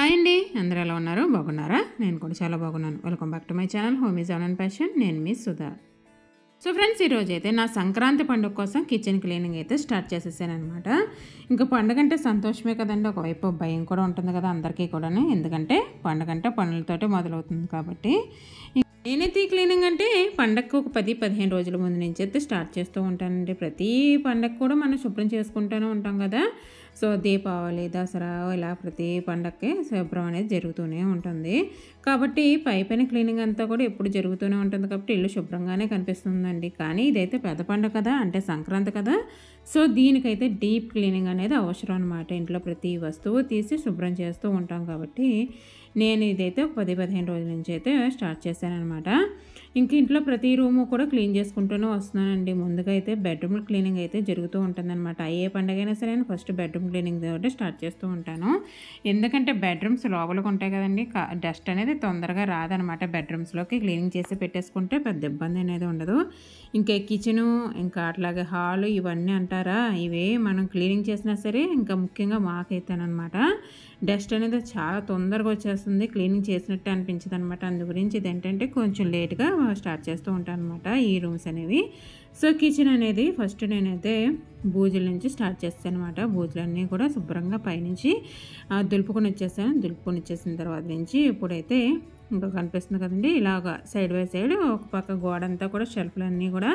Hi అండి, అందరూ ఎలా ఉన్నారు? బాగున్నారా? నేను కూడా చాలా బాగున్నాను. Welcome back to my channel home is on passion. నేను మీ సుధా. సో ఫ్రెండ్స్, ఈరోజు అయితే నా సంక్రాంతి పండుగ కోసం కిచెన్ క్లీనింగ్ అయితే స్టార్ట్ చేసేసాను అనమాట. ఇంకా పండుగ అంటే సంతోషమే కదండి, ఒకవైపు భయం కూడా ఉంటుంది కదా అందరికీ కూడా. ఎందుకంటే పండుగ అంటే పనులతోటే మొదలవుతుంది కాబట్టి. నేనైతే ఈ క్లీనింగ్ అంటే పండగకు ఒక 10-15 రోజుల ముందు నుంచి అయితే స్టార్ట్ చేస్తూ ఉంటానండి. ప్రతి పండగ కూడా మనం శుభ్రం చేసుకుంటూనే ఉంటాం కదా. సో దీపావళి, దసరా ఇలా ప్రతి పండగకి శుభ్రం అనేది జరుగుతూనే ఉంటుంది. కాబట్టి పైన క్లీనింగ్ అంతా కూడా ఎప్పుడు జరుగుతూనే ఉంటుంది కాబట్టి ఇల్లు శుభ్రంగానే కనిపిస్తుందండి. కానీ ఇదైతే పెద్ద పండుగ కదా, అంటే సంక్రాంతి కదా. సో దీనికైతే డీప్ క్లీనింగ్ అనేది అవసరం అనమాట. ఇంట్లో ప్రతి వస్తువు తీసి శుభ్రం చేస్తూ ఉంటాం కాబట్టి నేను ఇదైతే ఒక 10-15 రోజుల నుంచి అయితే స్టార్ట్ చేశాను అనమాట. ఇంక ఇంట్లో ప్రతి రూము కూడా క్లీన్ చేసుకుంటూనే వస్తున్నానండి. ముందుగా అయితే బెడ్రూమ్ క్లీనింగ్ అయితే జరుగుతూ ఉంటుందన్నమాట. ఏ పండుగైనా సరే నేను ఫస్ట్ బెడ్రూమ్ క్లీనింగ్ తోటి స్టార్ట్ చేస్తూ ఉంటాను. ఎందుకంటే బెడ్రూమ్స్ లోపలికి ఉంటాయి కదండి, డస్ట్ అనేది తొందరగా రాదనమాట. బెడ్రూమ్స్లోకి క్లీనింగ్ చేసి పెట్టేసుకుంటే పెద్ద ఇబ్బంది అనేది ఉండదు. ఇంకా కిచెను, ఇంకా అట్లాగే హాలు ఇవన్నీ అంటారా, ఇవే మనం క్లీనింగ్ చేసినా సరే ఇంకా ముఖ్యంగా మాకైతేనమాట డస్ట్ అనేది చాలా తొందరగా వచ్చేస్తుంది, క్లీనింగ్ చేసినట్టు అనిపించదు అనమాట. అందు గురించి ఇదేంటంటే కొంచెం లేట్గా స్టార్ట్ చేస్తూ ఉంటాను అనమాట ఈ రూమ్స్ అనేవి. సో కిచెన్ అనేది ఫస్ట్ నేనైతే బూజుల నుంచి స్టార్ట్ చేస్తాను అనమాట. బూజులన్నీ కూడా శుభ్రంగా పైనుంచి దులుపుకొని వచ్చేసిన తర్వాత నుంచి ఇప్పుడైతే ఇంకా కనిపిస్తుంది కదండి, ఇలాగ సైడ్ బై సైడ్ ఒక పక్క గోడ అంతా కూడా షెల్ఫ్లన్నీ కూడా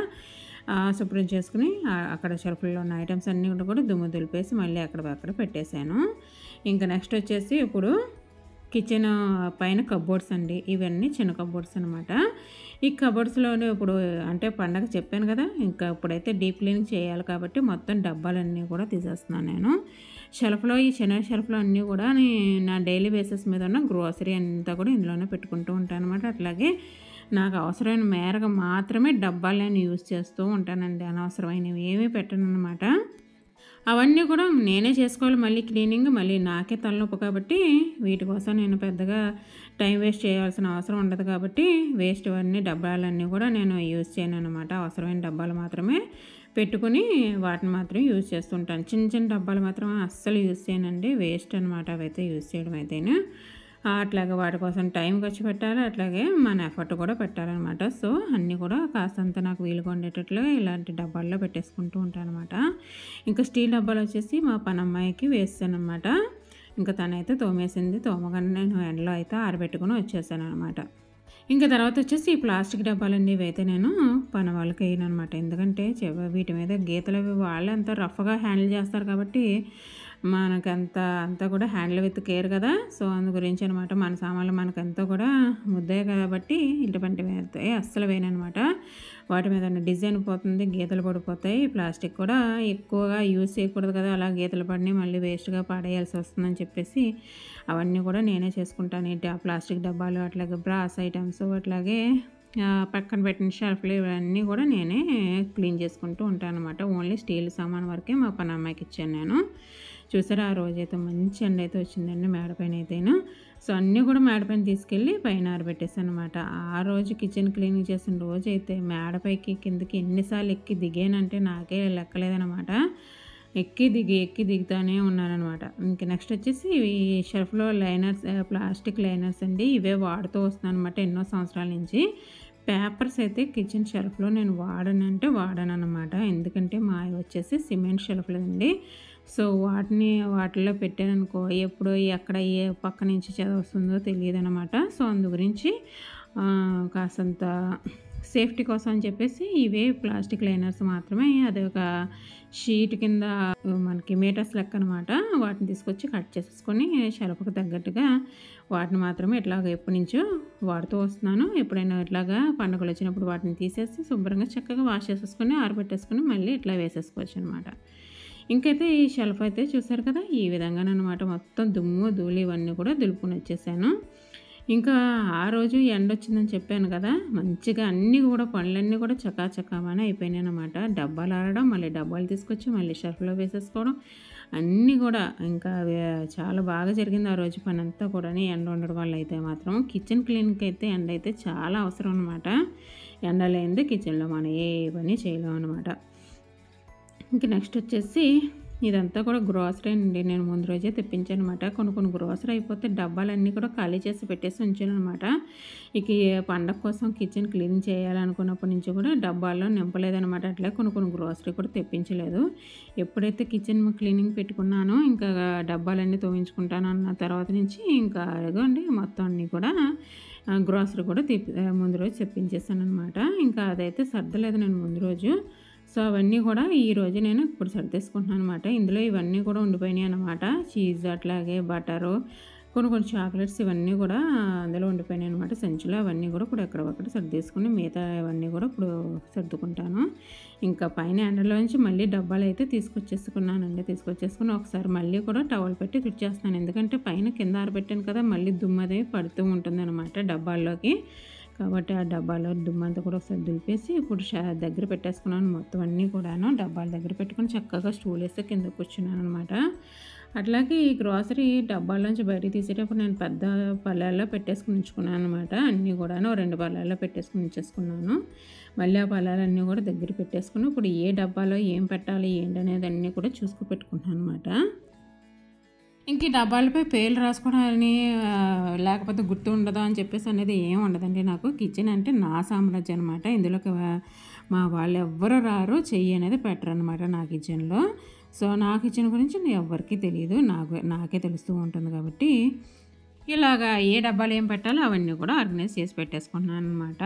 శుభ్రం చేసుకుని అక్కడ షెల్ఫ్లో ఉన్న ఐటమ్స్ అన్నీ కూడా దుమ్ము దులిపేసి మళ్ళీ అక్కడ పెట్టేశాను. ఇంకా నెక్స్ట్ వచ్చేసి ఇప్పుడు కిచెన్ పైన కబోర్డ్స్ అండి, ఇవన్నీ చిన్న కబోర్డ్స్ అనమాట. ఈ కబోర్డ్స్లోనే ఇప్పుడు అంటే పండగ చెప్పాను కదా, ఇంకా ఇప్పుడైతే డీప్ క్లీనింగ్ చేయాలి కాబట్టి మొత్తం డబ్బాలన్నీ కూడా తీసేస్తున్నాను నేను. షెల్ఫ్లో ఈ చిన్న షెల్ఫ్లో అన్నీ కూడా నా డైలీ బేసిస్ మీద ఉన్న గ్రోసరీ అంతా కూడా ఇందులోనే పెట్టుకుంటూ ఉంటాను అనమాట. అట్లాగే నాకు అవసరమైన మేరకు మాత్రమే డబ్బాలు నేను యూజ్ చేస్తూ ఉంటానండి. అనవసరమైనవి ఏమీ పెట్టను అనమాట. అవన్నీ కూడా నేనే చేసుకోవాలి మళ్ళీ క్లీనింగ్, మళ్ళీ నాకే తలనొప్పి కాబట్టి వీటి కోసం నేను పెద్దగా టైం వేస్ట్ చేయాల్సిన అవసరం ఉండదు కాబట్టి వేస్ట్ అన్నీ డబ్బాలన్నీ కూడా నేను యూజ్ చేయను అనమాట. అవసరమైన డబ్బాలు మాత్రమే పెట్టుకుని వాటిని మాత్రం యూజ్ చేస్తుంటాను. చిన్న డబ్బాలు మాత్రం అస్సలు యూజ్ చేయనండి, వేస్ట్ అనమాట అవైతే యూజ్ చేయడం అయితేనే. అట్లాగే వాటి కోసం టైం ఖర్చు పెట్టాలి, అట్లాగే మన ఎఫర్ట్ కూడా పెట్టాలన్నమాట. సో అన్నీ కూడా కాస్తంత నాకు వీలుగా ఉండేటట్లు ఇలాంటి డబ్బాల్లో పెట్టేసుకుంటూ ఉంటాను అనమాట. ఇంకా స్టీల్ డబ్బాలు వచ్చేసి మా పనమ్మాయికి వేసాను అనమాట. ఇంకా తనైతే తోమేసింది, తోమగానే నేను ఎండలో అయితే ఆరబెట్టుకుని వచ్చేసాను అనమాట. ఇంకా తర్వాత వచ్చేసి ఈ ప్లాస్టిక్ డబ్బాలన్నీ ఇవైతే నేను పని వాళ్ళకి వేయను అనమాట. ఎందుకంటే వీటి మీద గీతలు అవి వాళ్ళే అంత రఫ్గా హ్యాండిల్ చేస్తారు కాబట్టి అంతా కూడా హ్యాండిల్ విత్ కేర్ కదా. సో అందు గురించి అనమాట మన సామాన్లు మనకంతా కూడా ముద్దాయి కాబట్టి ఇటువంటి మీద అస్సలు వేయనమాట. వాటి మీద డిజైన్ పోతుంది, గీతలు పడిపోతాయి. ప్లాస్టిక్ కూడా ఎక్కువగా యూజ్ చేయకూడదు కదా, అలా గీతలు పడినాయి మళ్ళీ వేస్ట్గా పాడేయాల్సి వస్తుందని చెప్పేసి అవన్నీ కూడా నేనే చేసుకుంటాను. ఏంటి ఆ ప్లాస్టిక్ డబ్బాలు, అట్లాగే బ్రాస్ ఐటమ్స్, అట్లాగే పక్కన పెట్టిన షెల్ఫ్లు ఇవన్నీ కూడా నేనే క్లీన్ చేసుకుంటూ ఉంటాను అనమాట. ఓన్లీ స్టీల్ సామాన్ వరకే మా పని అమ్మాయికి ఇచ్చాను నేను. చూసారా, ఆ రోజైతే మంచి ఎండ అయితే వచ్చిందండి మేడపైన అయితేను. సో అన్నీ కూడా మేడపైన తీసుకెళ్ళి పైన ఆరబెట్టేసాను అనమాట. ఆ రోజు కిచెన్ క్లీనింగ్ చేసిన రోజు అయితే మేడపైకి కిందకి ఎన్నిసార్లు ఎక్కి దిగానంటే నాకే లెక్కలేదనమాట. ఎక్కి దిగుతానే ఉన్నానమాట. ఇంక నెక్స్ట్ వచ్చేసి ఈ షెల్ఫ్లో లైనర్స్, ప్లాస్టిక్ లైనర్స్ అండి, ఇవే వాడుతూ వస్తున్నాను అనమాట ఎన్నో సంవత్సరాల నుంచి. పేపర్స్ అయితే కిచెన్ షెల్ఫ్లో నేను వాడను అనమాట. ఎందుకంటే మా వచ్చేసి సిమెంట్ షెల్ఫ్లు అండి. సో వాటిల్లో పెట్టాననుకో ఎప్పుడు ఎక్కడ ఏ పక్క నుంచి చదవస్తుందో తెలియదు అనమాట. సో అందు గురించి కాసంత సేఫ్టీ కోసం అని చెప్పేసి ఇవే ప్లాస్టిక్ లైనర్స్ మాత్రమే, అది ఒక షీట్ కింద మనకి మీటర్స్ లెక్క అనమాట. వాటిని తీసుకొచ్చి కట్ చేసేసుకొని షెల్ఫ్కి తగ్గట్టుగా వాటిని మాత్రమే ఇట్లాగ ఎప్పటి నుంచో వాడుతూ వస్తున్నాను. ఎప్పుడైనా ఇట్లాగా పండుగలు వచ్చినప్పుడు వాటిని తీసేసి శుభ్రంగా చక్కగా వాష్ చేసేసుకొని ఆరబెట్టేసుకొని మళ్ళీ ఇట్లా వేసేసుకోవచ్చు అనమాట. ఇంకైతే ఈ షెల్ఫ్ అయితే చూసారు కదా, ఈ విధంగానమాట మొత్తం దుమ్ము ధూళి ఇవన్నీ కూడా దులుపుకొని వచ్చేసాను. ఇంకా ఆ రోజు ఎండ వచ్చిందని చెప్పాను కదా, మంచిగా అన్నీ కూడా పనులన్నీ కూడా చకాచకామని అయిపోయినాయి అనమాట. డబ్బాలు ఆడడం, మళ్ళీ డబ్బాలు తీసుకొచ్చి మళ్ళీ షెల్ఫ్లో వేసేసుకోవడం అన్నీ కూడా ఇంకా చాలా బాగా జరిగింది ఆ రోజు పని అంతా కూడా. ఎండ ఉండడం వల్ల అయితే మాత్రం కిచెన్ క్లీనింగ్కి అయితే ఎండ అయితే చాలా అవసరం అనమాట. ఎండ లేనిదే కిచెన్లో మనం ఏ పని చేయలేము అనమాట. ఇంక నెక్స్ట్ వచ్చేసి ఇదంతా కూడా గ్రోసరీ అండి. నేను ముందు రోజే తెప్పించానమాట. కొన్ని గ్రోసరీ అయిపోతే డబ్బాలన్నీ కూడా ఖాళీ చేసి పెట్టేసి ఉంచాననమాట. ఇక ఈ పండగ కోసం కిచెన్ క్లీన్ చేయాలనుకున్నప్పటి నుంచి కూడా డబ్బాల్లో నింపలేదనమాట. అట్లా కొన్ని గ్రోసరీ కూడా తెప్పించలేదు. ఎప్పుడైతే కిచెన్ క్లీనింగ్ పెట్టుకున్నానో ఇంకా డబ్బాలన్నీ తోమించుకుంటాను అన్న తర్వాత నుంచి ఇంకా ఇదిగోండి మొత్తం అన్నీ కూడా గ్రోసరీ కూడా ముందు రోజు తెప్పించేసానమాట. ఇంకా అదైతే సర్దలేదు నేను ముందు రోజు. సో అవన్నీ కూడా ఈరోజు నేను ఇప్పుడు సర్దేసుకుంటున్నాను అనమాట. ఇందులో ఇవన్నీ కూడా ఉండిపోయినాయి అనమాట. చీజ్ అట్లాగే బటరు కొన్ని చాక్లెట్స్ ఇవన్నీ కూడా అందులో ఉండిపోయినాయి అనమాట. సంచులు అవన్నీ కూడా ఇప్పుడు ఎక్కడొక్కడ సర్దేసుకుని మిగతా అవన్నీ కూడా ఇప్పుడు సర్దుకుంటాను. ఇంకా పైన ఎండలోంచి మళ్ళీ డబ్బాలు అయితే తీసుకొచ్చేసుకున్నానండి. తీసుకొచ్చేసుకుని ఒకసారి మళ్ళీ కూడా టవల్ పెట్టి తుడిచేస్తున్నాను. ఎందుకంటే పైన కింద ఆరబెట్టాను కదా, మళ్ళీ దుమ్మది పడుతూ ఉంటుంది అనమాట డబ్బాల్లోకి. కాబట్టి ఆ డబ్బాలో దుమ్మంతా కూడా ఒకసారి దులిపేసి ఇప్పుడు దగ్గర పెట్టేసుకున్నాను. మొత్తం అన్నీ కూడాను డబ్బాల దగ్గర పెట్టుకుని చక్కగా స్టూల్ వేస్తే కింద కూర్చున్నాను అనమాట. అట్లాగే ఈ గ్రోసరీ డబ్బాల్లోంచి బయటికి తీసేటప్పుడు నేను పెద్ద పళ్ళాల్లో పెట్టేసుకుని ఉంచుకున్నాను అనమాట. అన్నీ కూడాను 2 పళ్ళాల్లో పెట్టేసుకుని ఉంచేసుకున్నాను. మళ్ళీ ఆ పళ్ళాలన్నీ కూడా దగ్గర పెట్టేసుకుని ఇప్పుడు ఏ డబ్బాలో ఏం పెట్టాలి ఏంటనేది అన్నీ కూడా చూసుకు పెట్టుకుంటున్నాను అనమాట. ఇంక ఈ డబ్బాలపై పేర్లు రాసుకోవడాన్ని లేకపోతే గుర్తు ఉండదు అని చెప్పేసి అనేది ఏం ఉండదండి. నాకు కిచెన్ అంటే నా సామ్రాజ్యం అనమాట. ఇందులోకి మా వాళ్ళు ఎవ్వరు రారు, చెయ్యి అనేది పెట్టరు అనమాట నా కిచెన్లో. సో నా కిచెన్ గురించి ఎవరికీ తెలియదు, నాకే తెలుస్తూ ఉంటుంది. కాబట్టి ఇలాగా ఏ డబ్బాలు ఏం పెట్టాలో అవన్నీ కూడా ఆర్గనైజ్ చేసి పెట్టేసుకుంటున్నాను అనమాట.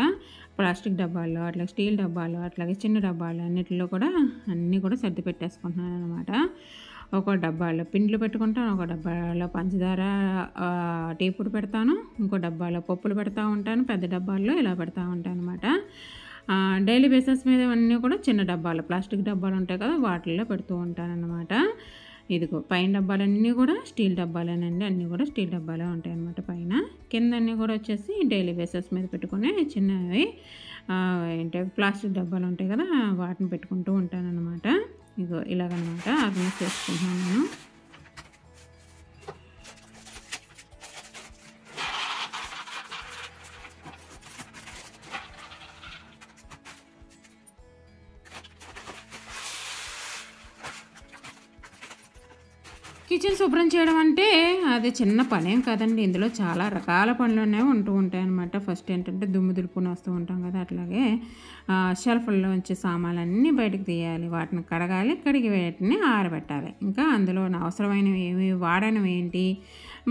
ప్లాస్టిక్ డబ్బాలు, అట్లాగే స్టీల్ డబ్బాలు, అట్లాగే చిన్న డబ్బాలు అన్నిటిలో కూడా అన్నీ కూడా సర్ది పెట్టేసుకుంటున్నాను అనమాట. ఒక డబ్బాలో పిండిలు పెట్టుకుంటాను, ఒక డబ్బాలో పంచదార టీ పొడి పెడతాను, ఇంకో డబ్బాలో పప్పులు పెడతా ఉంటాను, పెద్ద డబ్బాల్లో ఇలా పెడతా ఉంటాను అనమాట. డైలీ బేసిస్ మీద అన్నీ కూడా చిన్న డబ్బాలు, ప్లాస్టిక్ డబ్బాలు ఉంటాయి కదా, వాటిల్లో పెడుతూ ఉంటాను అనమాట. ఇదిగో పైన డబ్బాలన్నీ కూడా స్టీల్ డబ్బాలేనండి. అన్నీ కూడా స్టీల్ డబ్బాలే ఉంటాయి అన్నమాట. పైన కింద అన్నీ కూడా వచ్చేసి డైలీ బేసిస్ మీద పెట్టుకునే చిన్నవి ఏంటి ప్లాస్టిక్ డబ్బాలు ఉంటాయి కదా, వాటిని పెట్టుకుంటూ ఉంటాను అనమాట. ఇగో ఇలాగనమాట ఆర్గనైజ్ చేసుకుంటున్నాను నేను. కిచెన్ శుభ్రం చేయడం అంటే అది చిన్న పనేం కాదండి. ఇందులో చాలా రకాల పనులు ఉంటూ ఉంటాయి అన్నమాట. ఫస్ట్ ఏంటంటే దుమ్ము దులుపుని వస్తూ ఉంటాం కదా, అట్లాగే షెల్ఫ్లో ఉంచే సామాన్లన్నీ బయటకు తీయాలి, వాటిని కడగాలి, కడిగి వాటిని ఆరబెట్టాలి. ఇంకా అందులో అవసరమైనవి ఏమి, వాడనివి ఏంటి,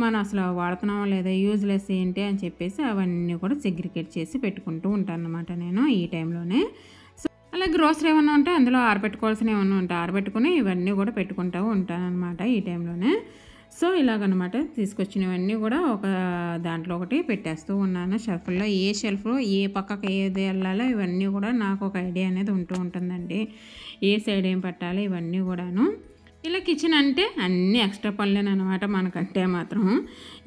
మనం అసలు వాడుతున్నామో లేదా, యూజ్లెస్ ఏంటి అని చెప్పేసి అవన్నీ కూడా సెగ్రిగేట్ చేసి పెట్టుకుంటూ ఉంటాను అన్నమాట నేను ఈ టైంలోనే. అలాగే గ్రోసరీ ఏమన్నా ఉంటే అందులో ఆరబెట్టుకోవాల్సినవి ఏమన్నా ఉంటాయి, ఆరబెట్టుకుని ఇవన్నీ కూడా పెట్టుకుంటూ ఉంటాను అనమాట ఈ టైంలోనే. సో ఇలాగనమాట తీసుకొచ్చినవన్నీ కూడా ఒక దాంట్లో ఒకటి పెట్టేస్తూ ఉన్నాను షెల్ఫ్లో. ఏ షెల్ఫ్లో ఏ పక్కకి ఏది వెళ్ళాలో ఇవన్నీ కూడా నాకు ఒక ఐడియా అనేది ఉంటూ ఉంటుందండి. ఏ సైడ్ ఏం పెట్టాలి ఇవన్నీ కూడాను. ఇలా కిచెన్ అంటే అన్నీ ఎక్స్ట్రా పనులేనమాట మనకంటే మాత్రం.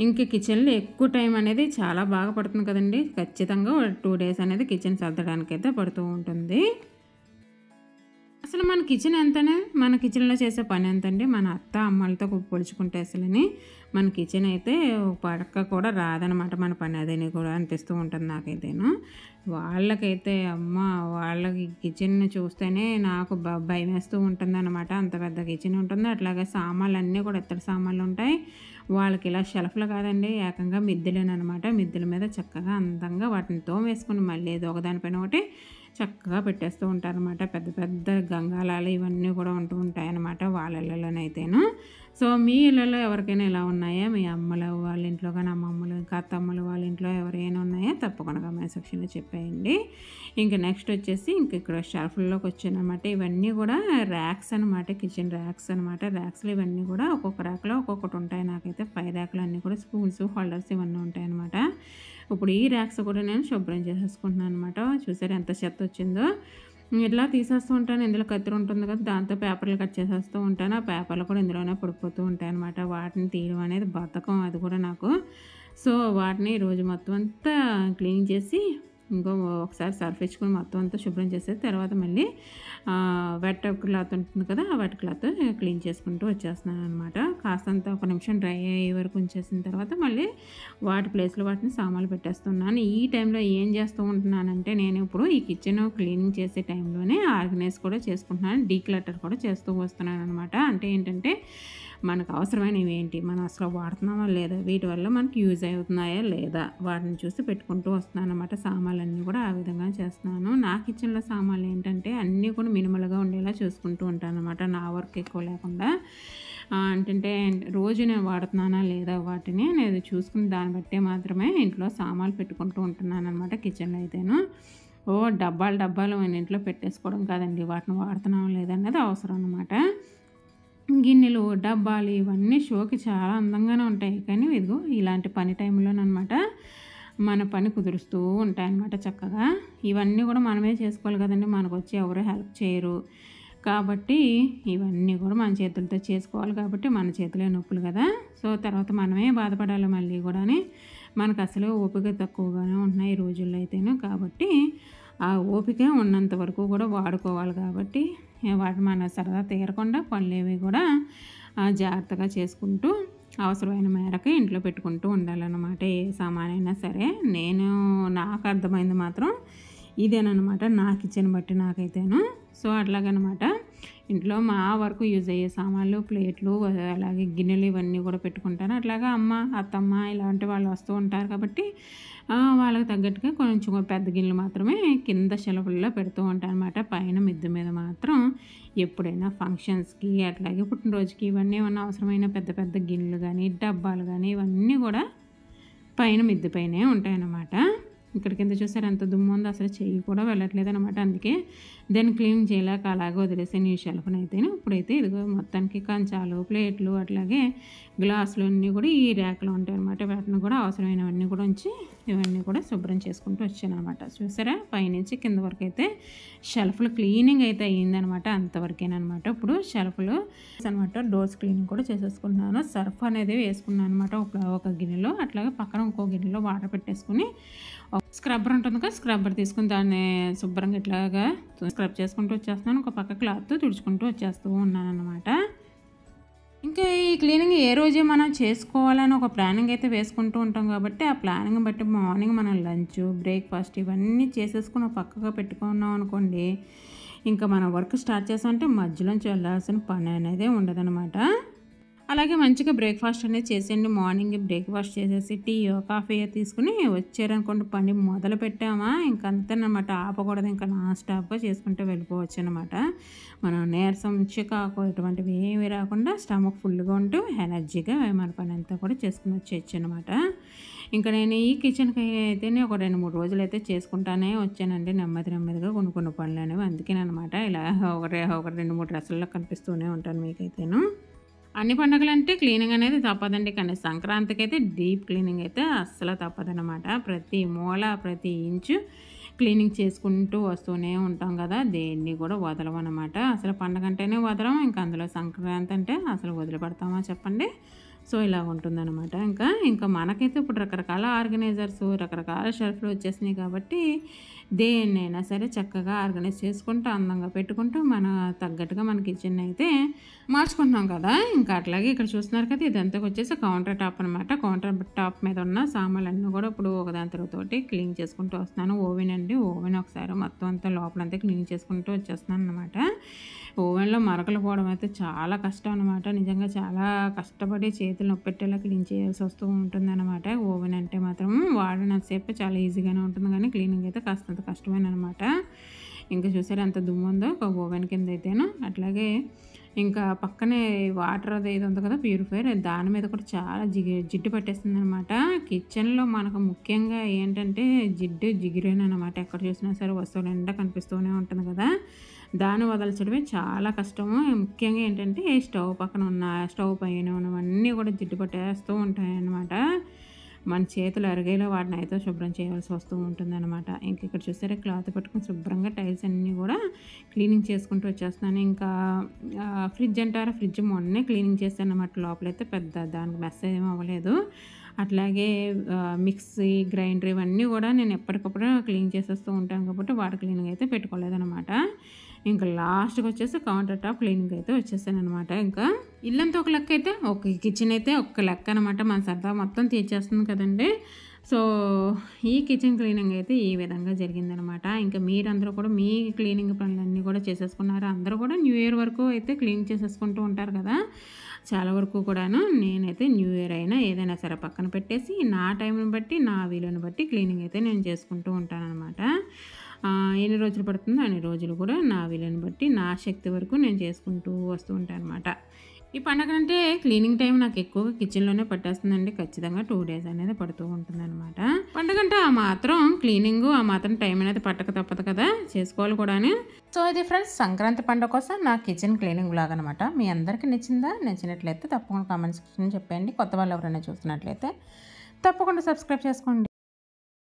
ఇంక కిచెన్లో ఎక్కువ టైం అనేది చాలా బాగా పడుతుంది కదండి. ఖచ్చితంగా 2 డేస్ అనేది కిచెన్ సర్దడానికైతే పడుతూ ఉంటుంది. అసలు మన కిచెన్ ఎంతనే, మన కిచెన్లో చేసే పని ఎంతండి, మన అత్త అమ్మలతో పోల్చుకుంటే అసలుని మన కిచెన్ అయితే పడక కూడా రాదనమాట మన పని అదని కూడా అనిపిస్తూ ఉంటుంది నాకైతేను. వాళ్ళకైతే అమ్మ వాళ్ళకి కిచెన్ చూస్తేనే నాకు భయం వేస్తూ ఉంటుంది అనమాట. అంత పెద్ద కిచెన్ ఉంటుంది. అట్లాగే సామాన్లు అన్నీ కూడా ఇత్తడి సామాన్లు ఉంటాయి. వాళ్ళకి ఇలా షెల్ఫ్లు కాదండి, ఏకంగా మిద్దెలేనమాట. మిద్దెల మీద చక్కగా అందంగా వాటిని తోమేసుకుని మళ్ళీ ఏదో ఒకదానిపైన ఒకటి చక్కగా పెట్టేస్తూ ఉంటారనమాట. పెద్ద పెద్ద గంగాలాలు ఇవన్నీ కూడా ఉంటూ ఉంటాయన్నమాట వాళ్ళ ఇళ్ళలోనైతేను. సో మీ ఇళ్ళలో ఎవరికైనా ఇలా ఉన్నాయా, మీ అమ్మల వాళ్ళ ఇంట్లో కానీ అమ్మమ్మలు ఇంకా అత్తమ్మలు వాళ్ళ ఇంట్లో ఎవరైనా ఉన్నాయా తప్పకుండా కామెంట్ సెక్షన్లో చెప్పేయండి. ఇంక నెక్స్ట్ వచ్చేసి ఇంక ఇక్కడ షెల్ఫ్లోకి వచ్చానమాట. ఇవన్నీ కూడా ర్యాక్స్ అనమాట, కిచెన్ ర్యాక్స్ అనమాట. ర్యాక్స్లో ఇవన్నీ కూడా ఒక్కొక్క ర్యాక్లో ఒక్కొక్కటి ఉంటాయి. నాకైతే 5 ర్యాక్లు అన్నీ కూడా స్పూన్స్, హోల్డర్స్ ఇవన్నీ ఉంటాయన్నమాట. ఇప్పుడు ఈ ర్యాక్స్ కూడా నేను శుభ్రం చేసేసుకుంటున్నాను అనమాట. చూసారు ఎంత చెత్త వచ్చిందో. ఇట్లా తీసేస్తూ ఉంటాను. ఇందులో కత్తిరి ఉంటుంది కదా, దాంతో పేపర్లు కట్ చేసేస్తూ ఉంటాను. ఆ పేపర్లు కూడా ఇందులోనే పడిపోతూ ఉంటాయి అనమాట. వాటిని తీయడం అనేది బద్ధకం అది కూడా నాకు. సో వాటిని రోజు మొత్తం అంతా క్లీన్ చేసి ఇంకో ఒకసారి సర్ఫ్ ఇచ్చుకొని మొత్తం అంతా శుభ్రం చేసేది. తర్వాత మళ్ళీ వెట్ క్లాత్ ఉంటుంది కదా, ఆ వెట్ క్లాత్ క్లీన్ చేసుకుంటూ వచ్చేస్తున్నాను అనమాట. కాస్తంత ఒక నిమిషం డ్రై అయ్యే వరకు ఉంచేసిన తర్వాత మళ్ళీ వాటి ప్లేస్లో వాటిని సామాన్లు పెట్టేస్తున్నాను. ఈ టైంలో ఏం చేస్తూ ఉంటున్నానంటే నేను ఇప్పుడు ఈ కిచెన్ క్లీనింగ్ చేసే టైంలోనే ఆర్గనైజ్ కూడా చేసుకుంటున్నాను, డీక్లటర్ కూడా చేస్తూ వస్తున్నాను అనమాట. అంటే ఏంటంటే మనకు అవసరమైనవి ఏంటి, మనం అసలు వాడుతున్నామా లేదా, వీటి వల్ల మనకి యూజ్ అవుతున్నాయా లేదా, వాటిని చూసి పెట్టుకుంటూ వస్తున్నాను అనమాట. సామాన్లన్నీ కూడా ఆ విధంగా చేస్తున్నాను. నా కిచెన్లో సామాన్లు ఏంటంటే అన్నీ కూడా మినిమల్గా ఉండేలా చూసుకుంటూ ఉంటాను అనమాట, నా వర్క్ ఎక్కువ లేకుండా. అంటే రోజు నేను వాడుతున్నానా లేదా వాటిని నేను చూసుకుని దాన్ని బట్టే మాత్రమే ఇంట్లో సామాన్లు పెట్టుకుంటూ ఉంటున్నాను అనమాట. కిచెన్లో అయితేను డబ్బాలు మన ఇంట్లో పెట్టేసుకోవడం కాదండి, వాటిని వాడుతున్నామా లేదన్నది అవసరం అనమాట. గిన్నెలు, డబ్బాలు ఇవన్నీ షోకి చాలా అందంగానే ఉంటాయి, కానీ ఇదిగో ఇలాంటి పని టైంలోనమాట మన పని కుదురుస్తూ ఉంటాయన్నమాట చక్కగా. ఇవన్నీ కూడా మనమే చేసుకోవాలి కదండి, మనకు వచ్చి ఎవరు హెల్ప్ చేయరు కాబట్టి ఇవన్నీ కూడా మన చేతులతో చేసుకోవాలి కాబట్టి మన చేతులే నొప్పులు కదా. సో తర్వాత మనమే బాధపడాలి మళ్ళీ కూడా. మనకు అసలు ఓపిక తక్కువగానే ఉంటున్నాయి ఈ రోజుల్లో అయితేను, కాబట్టి ఆ ఓపిక ఉన్నంత వరకు కూడా వాడుకోవాలి. కాబట్టి వాటి మన సరదా తీరకుండా పనులేవి కూడా జాగ్రత్తగా చేసుకుంటూ అవసరమైన మేరకు ఇంట్లో పెట్టుకుంటూ ఉండాలన్నమాట. ఏ సామానైనా సరే నాకు అర్థమైంది మాత్రం ఇదేనమాట, నా కిచెన్ బట్టి నాకైతేను. సో అట్లాగనమాట ఇంట్లో మా వరకు యూజ్ అయ్యే సామాన్లు, ప్లేట్లు, అలాగే గిన్నెలు ఇవన్నీ కూడా పెట్టుకుంటాను. అట్లాగే అమ్మ, అత్తమ్మ ఇలాంటి వాళ్ళు వస్తూ ఉంటారు కాబట్టి వాళ్ళకి తగ్గట్టుగా కొంచెం పెద్ద గిన్నెలు మాత్రమే కింద షెల్ఫ్లో పెడుతూ ఉంటాను అనమాట. పైన మిద్దె మీద మాత్రం ఎప్పుడైనా ఫంక్షన్స్కి అట్లాగే పుట్టినరోజుకి ఇవన్నీ ఏమన్నా అవసరమైన పెద్ద పెద్ద గిన్నెలు కానీ డబ్బాలు కానీ ఇవన్నీ కూడా పైన మిద్దె పైనే ఉంటాయన్నమాట. ఇక్కడ కింద చూసారు ఎంత దుమ్ము ఉందో, అసలు చెయ్యి కూడా వెళ్ళట్లేదు అనమాట. అందుకే దాన్ని క్లీన్ చేయలేక అలాగే వదిలేసాను ఈ షెల్ఫ్ని అయితేనే. ఇప్పుడైతే ఇదిగో మొత్తానికి కంచాలు, ప్లేట్లు అట్లాగే గ్లాసులు అన్నీ కూడా ఈ ర్యాక్లో ఉంటాయి అనమాట. వాటిని కూడా అవసరమైనవన్నీ కూడా ఉంచి ఇవన్నీ కూడా శుభ్రం చేసుకుంటూ వచ్చాను అనమాట. చూసారా పైనుంచి కింద వరకు అయితే షెల్ఫ్లు క్లీనింగ్ అయితే అయ్యిందనమాట, అంతవరకేనమాట. ఇప్పుడు షెల్ఫ్లు అనమాట డోర్స్ క్లీనింగ్ కూడా చేసేసుకుంటున్నాను. సర్ఫ్ అనేది వేసుకున్నాను అనమాట ఒక గిన్నెలో, అట్లాగే పక్కన ఇంకో గిన్నెలో వాటర్ పెట్టేసుకుని స్క్రబ్బర్ ఉంటుంది కదా, స్క్రబ్బర్ తీసుకుని దాన్ని శుభ్రంగా ఇట్లాగా స్క్రబ్ చేసుకుంటూ వచ్చేస్తున్నాను. ఒక పక్క క్లాత్ తుడుచుకుంటూ వచ్చేస్తూ ఉన్నాను అనమాట. ఇంకా ఈ క్లీనింగ్ ఏ రోజే మనం చేసుకోవాలని ఒక ప్లానింగ్ అయితే వేసుకుంటూ ఉంటాం కాబట్టి ఆ ప్లానింగ్ బట్టి మార్నింగ్ మనం లంచ్, బ్రేక్ఫాస్ట్ ఇవన్నీ చేసేసుకుని పక్కగా పెట్టుకున్నాం అనుకోండి, ఇంకా మనం వర్క్ స్టార్ట్ చేసామంటే మధ్యలోంచి వెళ్ళాల్సిన పని అనేది ఉండదనమాట. అలాగే మంచిగా బ్రేక్ఫాస్ట్ అనేది చేసేయండి. మార్నింగ్ బ్రేక్ఫాస్ట్ చేసేసి టీ కాఫీ తీసుకుని వచ్చారనుకోండి, పని మొదలు పెట్టామా ఇంకా అంతేనమాట, ఆపకూడదు, ఇంకా నాన్ స్టాప్గా చేసుకుంటూ వెళ్ళిపోవచ్చు అనమాట. మనం నీరసం, చికాకు ఇటువంటివి ఏమి రాకుండా స్టమక్ ఫుల్గా ఉంటూ ఎనర్జీగా మన పని అంతా కూడా చేసుకుని వచ్చేయచ్చు అనమాట. ఇంకా నేను ఈ కిచెన్కి అయితేనే ఒక 2-3 రోజులు అయితే చేసుకుంటానే వచ్చానండి, నెమ్మదిగా కొన్ని పనులు అనేవి. అందుకేనమాట ఇలా ఒక 2-3 డ్రెస్సుల్లో కనిపిస్తూనే ఉంటాను మీకైతేను. అన్ని పండుగలంటే క్లీనింగ్ అనేది తప్పదండి, కానీ సంక్రాంతికి అయితే డీప్ క్లీనింగ్ అయితే అస్సలు తప్పదనమాట. ప్రతి మూల, ప్రతి ఇంచు క్లీనింగ్ చేసుకుంటూ వస్తూనే ఉంటాం కదా, దేన్ని కూడా వదలమన్నమాట. అసలు పండుగ అంటేనే వదలం, ఇంకా అందులో సంక్రాంతి అంటే అసలు వదిలిపెడతామా చెప్పండి. సో ఇలా ఉంటుందన్నమాట. ఇంకా మనకైతే ఇప్పుడు రకరకాల ఆర్గనైజర్స్, రకరకాల షెల్ఫ్లు వచ్చేసినాయి కాబట్టి దేన్నైనా సరే చక్కగా ఆర్గనైజ్ చేసుకుంటూ అందంగా పెట్టుకుంటూ మన తగ్గట్టుగా మన కిచెన్ అయితే మార్చుకుంటున్నాం కదా. ఇంకా అట్లాగే ఇక్కడ చూస్తున్నారు కదా, ఇదంతా వచ్చేసి కౌంటర్ టాప్ అనమాట. కౌంటర్ టాప్ మీద ఉన్న సామాన్లన్నీ కూడా ఇప్పుడు ఒకదాని తర్వాత క్లీన్ చేసుకుంటూ వస్తున్నాను. ఓవెన్ ఒకసారి మొత్తం అంతా లోపలంతా క్లీన్ చేసుకుంటూ వచ్చేస్తున్నాను అనమాట. ఓవెన్లో మరకలు పోవడం అయితే చాలా కష్టం అనమాట, నిజంగా చాలా కష్టపడి చేతులు నొప్పెట్టేలా క్లీన్ చేయాల్సి వస్తూ ఉంటుంది అనమాట. ఓవెన్ అంటే మాత్రం వాడినంతసేపు చాలా ఈజీగానే ఉంటుంది, కానీ క్లీనింగ్ అయితే కాస్తంత కష్టమైన అనమాట. ఇంకా చూసారు ఎంత దుమ్ము ఉందో ఒక ఓవెన్ కింద అయితేను. అట్లాగే ఇంకా పక్కనే వాటర్ అది ఇది ఉంది కదా, ప్యూరిఫైయర్, దాని మీద కూడా చాలా జిడ్డు పట్టేస్తుంది అనమాట. కిచెన్లో మనకు ముఖ్యంగా ఏంటంటే జిగురేనమాట. ఎక్కడ చూసినా సరే వస్తువులు నిండా కనిపిస్తూనే ఉంటుంది కదా, దాన్ని వదల్చడమే చాలా కష్టము. ముఖ్యంగా ఏంటంటే స్టవ్ పక్కన ఉన్న, స్టవ్ పైన ఉన్నవన్నీ కూడా జిడ్డు పట్టేస్తూ ఉంటాయి అన్నమాట. మన చేతులు అరిగేలా వాటిని అయితే శుభ్రం చేయాల్సి వస్తూ ఉంటుంది అనమాట. ఇంక ఇక్కడ చూసారా క్లాత్ పెట్టుకుని శుభ్రంగా టైల్స్ అన్నీ కూడా క్లీనింగ్ చేసుకుంటూ వచ్చేస్తున్నాను. ఇంకా ఫ్రిడ్జ్ అంటారా, ఫ్రిడ్జ్ మొన్నే క్లీనింగ్ చేస్తాను అనమాట. లోపలైతే పెద్ద దానికి మెస్ ఏమీ అవ్వలేదు. అట్లాగే మిక్సీ, గ్రైండర్ ఇవన్నీ కూడా నేను ఎప్పటికప్పుడు క్లీన్ చేసేస్తూ ఉంటాను కాబట్టి వాటర్ క్లీనింగ్ అయితే పెట్టుకోలేదనమాట. ఇంకా లాస్ట్కి వచ్చేసి కౌంటర్ టాప్ క్లీనింగ్ అయితే వచ్చేసానమాట. ఇంకా ఇల్లంతా ఒక లెక్క అయితే, ఒక కిచెన్ అయితే ఒక లెక్క అనమాట. మన సరదా మొత్తం తీర్చేస్తుంది కదండి. సో ఈ కిచెన్ క్లీనింగ్ అయితే ఈ విధంగా జరిగిందనమాట. ఇంకా మీరందరూ కూడా మీ క్లీనింగ్ పనులన్నీ కూడా చేసేసుకున్నారు. అందరూ కూడా న్యూ ఇయర్ వరకు అయితే క్లీన్ చేసేసుకుంటూ ఉంటారు కదా. చాలా వరకు కూడాను నేనైతే న్యూ ఇయర్ అయినా ఏదైనా సరే పక్కన పెట్టేసి నా టైంని బట్టి, నా వీలుని బట్టి క్లీనింగ్ అయితే నేను చేసుకుంటూ ఉంటానన్నమాట. ఎన్ని రోజులు పడుతుందో అన్ని రోజులు కూడా నా వీలుని బట్టి, నా శక్తి వరకు నేను చేసుకుంటూ వస్తూ ఉంటాను అనమాట. ఈ పండగ అంటే క్లీనింగ్ టైం నాకు ఎక్కువగా కిచెన్లోనే పట్టేస్తుందండి. ఖచ్చితంగా 2 డేస్ అనేది పడుతూ ఉంటుందన్నమాట. పండగ అంటే ఆ మాత్రం క్లీనింగ్, ఆ మాత్రం టైం అనేది పట్టక తప్పదు కదా, చేసుకోవాలి కూడాను. సో ఇది ఫ్రెండ్స్ సంక్రాంతి పండుగ కోసం నా కిచెన్ క్లీనింగ్ బ్లాగ్ అనమాట. మీ అందరికీ నచ్చిందా? నచ్చినట్లయితే తప్పకుండా కామెంట్ సెక్షన్ చెప్పండి. కొత్త వాళ్ళు ఎవరైనా చూస్తున్నట్లయితే తప్పకుండా సబ్స్క్రైబ్ చేసుకోండి.